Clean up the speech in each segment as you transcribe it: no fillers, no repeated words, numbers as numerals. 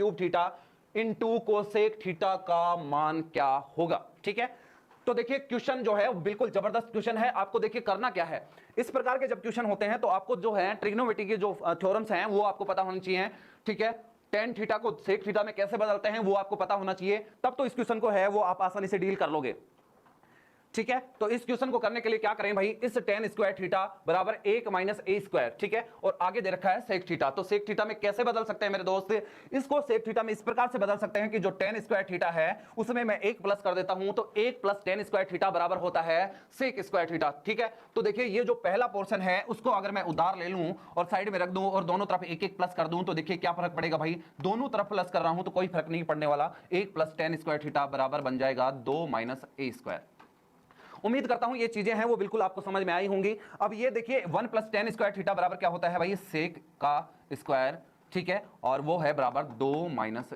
Cube theta into cosec theta का मान क्या होगा। ठीक है, तो देखिए क्वेश्चन जो है बिल्कुल जबरदस्त क्वेश्चन है। आपको देखिए करना क्या है, इस प्रकार के जब क्वेश्चन होते हैं तो आपको जो है ट्रिग्नोमेट्री के जो थ्योरम्स हैं वो आपको पता होने चाहिए। ठीक है, टेन थीटा को सेक थीटा में कैसे बदलते हैं वो आपको पता होना चाहिए, तब तो इस क्वेश्चन को है वो आप आसानी से डील कर लोगे। ठीक है, तो इस क्वेश्चन को करने के लिए क्या करें भाई, इस टेन स्क्वायर थीटा बराबर 1 माइनस ए स्क्वायर, ठीक है, और आगे दे रखा है सेक थीटा। तो सेक थीटा में कैसे बदल सकते हैं मेरे दोस्त, इसको सेक थीटा में इस प्रकार से बदल सकते हैं कि जो टेन स्क्वायर थीटा है उसमें मैं 1 प्लस कर देता हूं, तो 1 प्लस टेन स्क्वायर थीटा बराबर होता है सेक स्क्वायर थीटा। ठीक है, तो देखिए ये जो पहला पोर्शन है उसको अगर मैं उधार ले लूं और साइड में रख दूं और दोनों तरफ 1-1 प्लस कर दूं, तो देखिए क्या फर्क पड़ेगा भाई, दोनों तरफ प्लस कर रहा हूं तो कोई फर्क नहीं पड़ने वाला। 1 प्लस टेन स्क्वायर थीटा बराबर बन जाएगा 2 माइनस ए स्क्वायर। उम्मीद करता हूं ये चीजें हैं वो बिल्कुल आपको समझ में आई होंगी। अब ये देखिए 1 प्लस टेन स्क्वायर थीटा बराबर क्या होता है भाई, सेक का स्क्वायर। ठीक है, और वो है बराबर 2 माइनस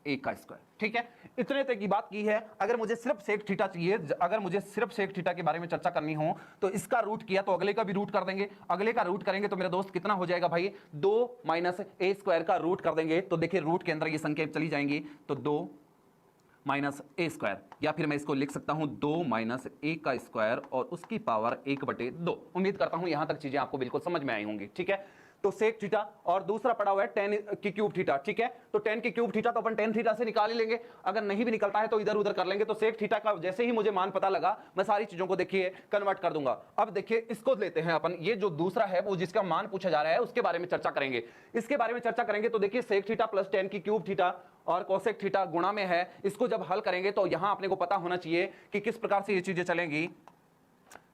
ए का स्क्वायर। ठीक है, इतने तक की बात की है। अगर मुझे सिर्फ सेक थीटा चाहिए, अगर मुझे सिर्फ सेक थीटा के बारे में चर्चा करनी हो तो इसका रूट किया तो अगले का भी रूट कर देंगे, अगले का रूट करेंगे तो मेरे दोस्त कितना हो जाएगा भाई, 2 माइनस ए स्क्वायर का रूट कर देंगे। तो देखिए रूट के अंदर ये संख्या चली जाएंगी, तो 2 माइनस ए स्क्वायर, या फिर मैं इसको लिख सकता हूं 2 माइनस ए का स्क्वायर और उसकी पावर 1/2। उम्मीद करता हूं यहां तक चीजें आपको बिल्कुल समझ में आई होंगी। ठीक है, तो सेक थीटा और दूसरा पड़ा हुआ है टेन की क्यूब थीटा। ठीक है, तो टेन की क्यूब थीटा तो अपन टेन थीटा से निकाल ही लेंगे, अगर नहीं भी निकलता है तो इधर उधर कर लेंगे। तो सेक थीटा का जैसे ही मुझे मान पता लगा मैं सारी चीजों को देखिए कन्वर्ट कर दूंगा। अब देखिए इसको लेते हैं अपन, ये जो दूसरा है वो जिसका मान पूछा जा रहा है उसके बारे में चर्चा करेंगे। इसके बारे में चर्चा करेंगे तो देखिए सेक थीटा प्लस टेन की क्यूब थीटा और कोसेक थीटा गुणा में है, इसको जब हल करेंगे तो यहां अपने को पता होना चाहिए कि किस प्रकार से ये चीजें चलेंगी।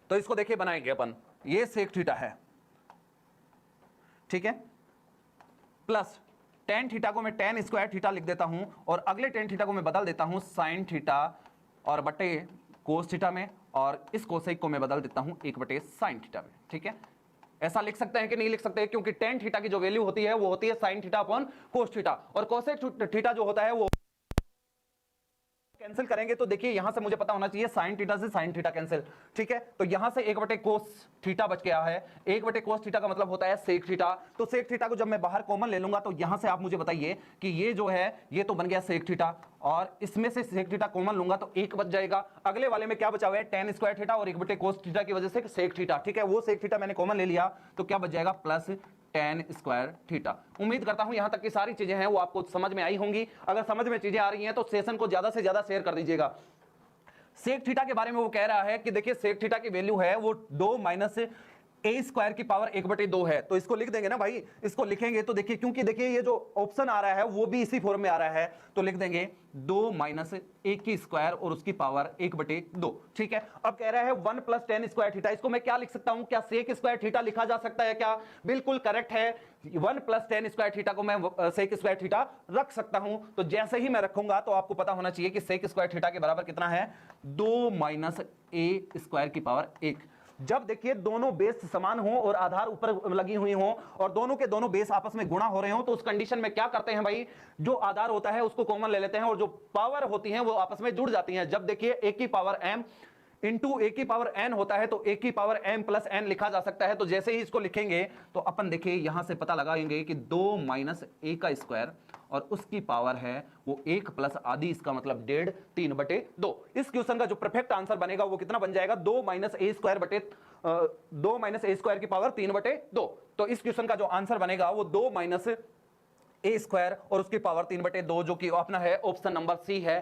तो इसको देखिए बनाएंगे अपन, ये सेक थीटा है, ठीक है, प्लस टेन थीटा को मैं टेन स्क्वायर थीटा लिख देता हूं और अगले टेन थीटा को मैं बदल देता हूं साइन थीटा और बटे कोस थीटा में, और इस कोसेक को मैं बदल देता हूं 1 साइन थीटा में। ठीक है, ऐसा लिख सकते हैं कि नहीं लिख सकते, क्योंकि टेन थीटा की जो वैल्यू होती है वो होती है sine theta upon cos theta, और कोसेक थीटा जो होता है वो कैंसिल करेंगे तो देखिए यहां से मुझे पता होना चाहिए साइन थीटा से साइन थीटा कैंसिल। ठीक है, तो यहां से 1 कोस थीटा बच गया है, 1 कोस थीटा का मतलब होता है सेक थीटा। तो सेक थीटा को जब मैं बाहर कॉमन ले लूंगा तो यहां से आप मुझे बताइए कि ये जो है ये तो बन गया सेक थीटा, और इसमें से सेक थीटा कॉमन लूंगा तो 1 बच जाएगा। अगले वाले में क्या बचा हुआ है, टेन स्क्वायर थीटा और 1 कोस थीटा की वजह से सेक थीटा। ठीक है, वो सेक थीटा मैंने कॉमन ले लिया तो क्या बच जाएगा, प्लस टेन स्क्वायर थीटा। उम्मीद करता हूं यहां तक की सारी चीजें हैं वो आपको समझ में आई होंगी। अगर समझ में चीजें आ रही हैं तो सेशन को ज्यादा से ज्यादा शेयर कर दीजिएगा। सेक थीटा के बारे में वो कह रहा है कि देखिए सेक थीटा की वैल्यू है वो 2 माइनस ए स्क्वायर की पावर 1/2 है। तो इसको लिख देंगे ना भाई, इसको लिखेंगे तो देखिए, क्योंकि देखिए ये जो ऑप्शन आ रहा है वो भी इसी फॉर्म में आ रहा है, तो लिख देंगे 2 माइनस ए की स्क्वायर और उसकी पावर 1/2। ठीक है, अब कह रहा है 1 प्लस टेन स्क्वायर थीटा, इसको मैं क्या लिख सकता हूं, क्या सेक स्क्वायर थीटा लिखा जा सकता है क्या, बिल्कुल करेक्ट है, 1 प्लस टेन स्क्वायर थीटा को मैं सेक स्क्वायर थीटा रख सकता हूं। तो जैसे ही मैं रखूंगा तो आपको पता होना चाहिए कि सेक स्क्वायर थीटा के बराबर कितना है, 2 माइनस ए स्क्वायर की पावर 1। जब देखिए दोनों बेस समान हो और आधार ऊपर लगी हुई हो और दोनों के दोनों बेस आपस में गुणा हो रहे हो, तो उस कंडीशन में क्या करते हैं भाई, जो आधार होता है उसको कॉमन ले लेते हैं और जो पावर होती है वो आपस में जुड़ जाती हैं। जब देखिए ए की पावर m इंटू ए की पावर n होता है तो ए की पावर m प्लस n लिखा जा सकता है। तो जैसे ही इसको लिखेंगे तो अपन देखिए यहां से पता लगाएंगे कि 2 माइनस ए का स्क्वायर और उसकी पावर है वो 1 प्लस आधी, इसका मतलब 1.5 3/2। इस क्वेश्चन का जो परफेक्ट आंसर बनेगा वो कितना बन जाएगा, 2 माइनस ए स्क्वायर बटे 2 माइनस ए स्क्वायर की पावर 3/2। तो इस क्वेश्चन का जो आंसर बनेगा वो 2 माइनस ए स्क्वायर और उसकी पावर 3/2, जो कि अपना है ऑप्शन नंबर सी है।